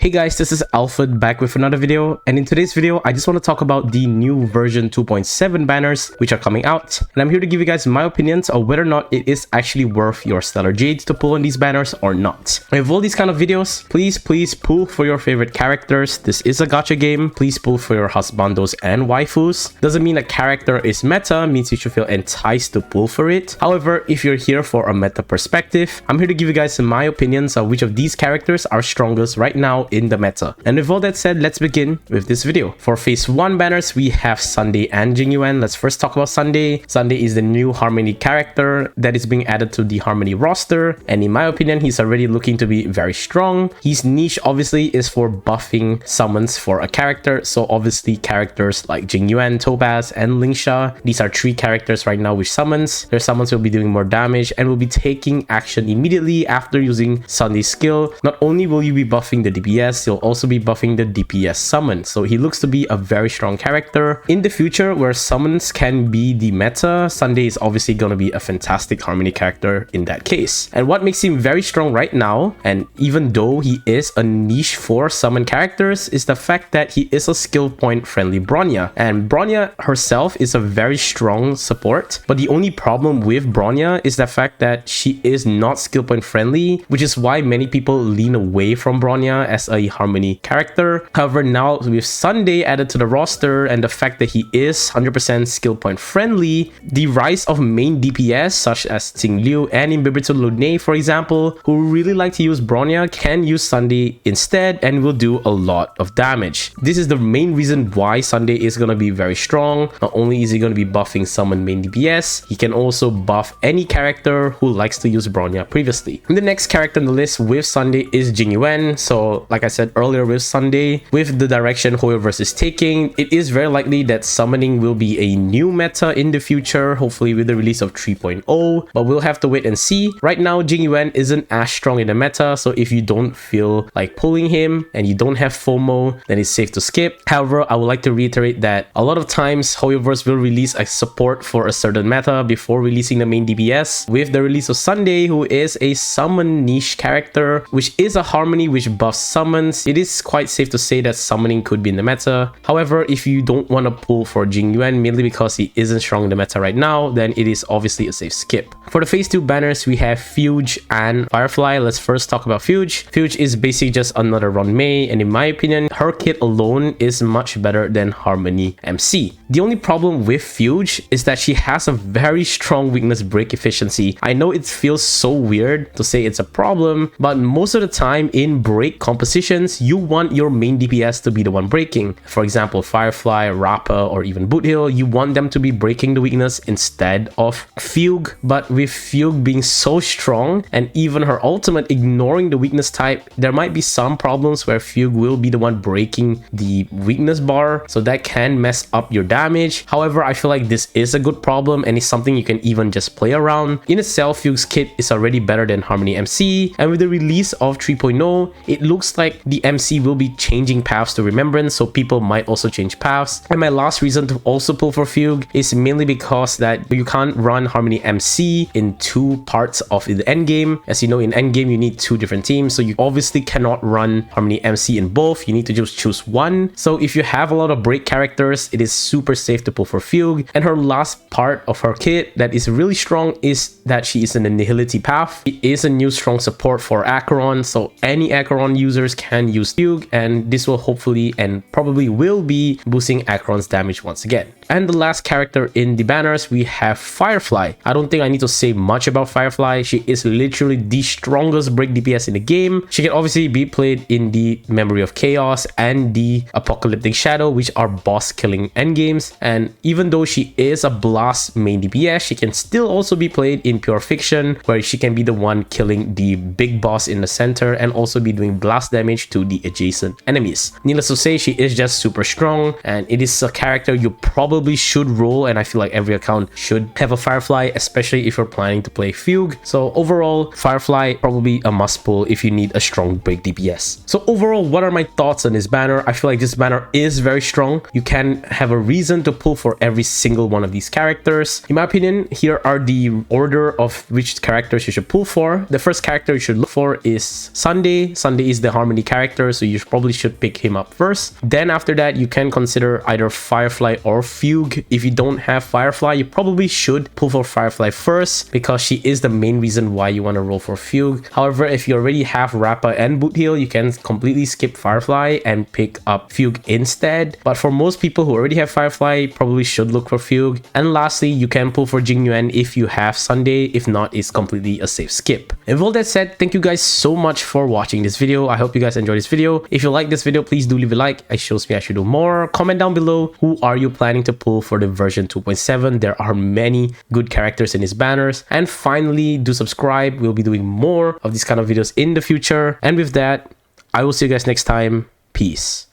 Hey guys, this is Alfred back with another video, and in today's video I just want to talk about the new version 2.7 banners which are coming out, and I'm here to give you guys my opinions of whether or not it is actually worth your Stellar Jades to pull on these banners or not. With all these kind of videos, please pull for your favorite characters. This is a gacha game. Please pull for your husbandos and waifus. Doesn't mean a character is meta, means you should feel enticed to pull for it. However, if you're here for a meta perspective, I'm here to give you guys my opinions of which of these characters are strongest right now in the meta. And with all that said, let's begin with this video. For phase 1 banners, we have Sunday and Jing Yuan. Let's first talk about Sunday. Sunday is the new Harmony character that is being added to the Harmony roster, and in my opinion, he's already looking to be very strong. His niche obviously is for buffing summons for a character, so obviously characters like Jing Yuan, Topaz, and Lingsha, these are 3 characters right now with summons. Their summons will be doing more damage and will be taking action immediately after using Sunday's skill. Not only will you be buffing the DPS, you'll also be buffing the DPS summon, so he looks to be a very strong character. In the future, where summons can be the meta, Sunday is obviously going to be a fantastic Harmony character in that case. And what makes him very strong right now, and even though he is a niche for summon characters, is the fact that he is a skill point friendly Bronya, and Bronya herself is a very strong support, but the only problem with Bronya is the fact that she is not skill point friendly, which is why many people lean away from Bronya as a Harmony character. However, now with Sunday added to the roster and the fact that he is 100% skill point friendly, the rise of main DPS such as Ting Liu and Imbibito Lune, for example, who really like to use Bronya, can use Sunday instead and will do a lot of damage. This is the main reason why Sunday is going to be very strong. Not only is he going to be buffing summon main DPS, he can also buff any character who likes to use Bronya previously. And the next character on the list with Sunday is Jing Yuan. So like I said earlier with Sunday, with the direction Hoyoverse is taking, it is very likely that summoning will be a new meta in the future, hopefully with the release of 3.0, but we'll have to wait and see. Right now, Jing Yuan isn't as strong in the meta, so if you don't feel like pulling him and you don't have FOMO, then it's safe to skip. However, I would like to reiterate that a lot of times Hoyoverse will release a support for a certain meta before releasing the main DPS. With the release of Sunday, who is a summon niche character, which is a Harmony which buffs summons, it is quite safe to say that summoning could be in the meta. However, if you don't want to pull for Jing Yuan mainly because he isn't strong in the meta right now, then it is obviously a safe skip. For the phase 2 banners, we have Fugue and Firefly. Let's first talk about Fugue. Fugue is basically just another Run Mei, and in my opinion, her kit alone is much better than Harmony MC. The only problem with Fugue is that she has a very strong weakness break efficiency. I know it feels so weird to say it's a problem, but most of the time in break compositions, you want your main DPS to be the one breaking. For example, Firefly, Rappa, or even Boothill, you want them to be breaking the weakness instead of Fugue. But with Fugue being so strong and even her ultimate ignoring the weakness type, there might be some problems where Fugue will be the one breaking the weakness bar, so that can mess up your damage. However, I feel like this is a good problem and it's something you can even just play around. In itself, Fugue's kit is already better than Harmony MC, and with the release of 3.0, it looks like the MC will be changing paths to Remembrance, so people might also change paths. And my last reason to also pull for Fugue is mainly because that you can't run Harmony MC in 2 parts of the endgame. As you know, in endgame you need 2 different teams, so you obviously cannot run Harmony MC in both. You need to just choose one. So if you have a lot of break characters, it is super safe to pull for Fugue. And her last part of her kit that is really strong is that she is in the Nihility path. It is a new strong support for Acheron, so any Acheron users can use Fugue, and this will hopefully and probably will be boosting Acheron's damage once again. And the last character in the banners, we have Firefly. I don't think I need to say much about Firefly. She is literally the strongest break DPS in the game. She can obviously be played in the Memory of Chaos and the Apocalyptic Shadow, which are boss killing endgames. And even though she is a blast main DPS, she can still also be played in Pure Fiction, where she can be the one killing the big boss in the center and also be doing blast damage to the adjacent enemies. Needless to say, she is just super strong, and it is a character you probably should roll, and I feel like every account should have a Firefly, especially if you're planning to play Fugue. So overall, Firefly probably a must pull if you need a strong break DPS. So overall, what are my thoughts on this banner? I feel like this banner is very strong. You can have a reason to pull for every single one of these characters. In my opinion, here are the order of which characters you should pull for. The first character you should look for is Sunday. Sunday is the Harmony Harmony character, so you probably should pick him up first. Then after that, you can consider either Firefly or Fugue. If you don't have Firefly, you probably should pull for Firefly first because she is the main reason why you want to roll for Fugue. However, if you already have Rappa and Boot Heal, you can completely skip Firefly and pick up Fugue instead. But for most people who already have Firefly, probably should look for Fugue. And lastly, you can pull for Jing Yuan if you have Sunday. If not, it's completely a safe skip. And with all that said, thank you guys so much for watching this video. I hope you guys enjoyed this video. If you like this video, please do leave a like. It shows me I should do more. Comment down below, who are you planning to pull for the version 2.7? There are many good characters in his banners. And finally, do subscribe. We'll be doing more of these kind of videos in the future. And with that, I will see you guys next time. Peace.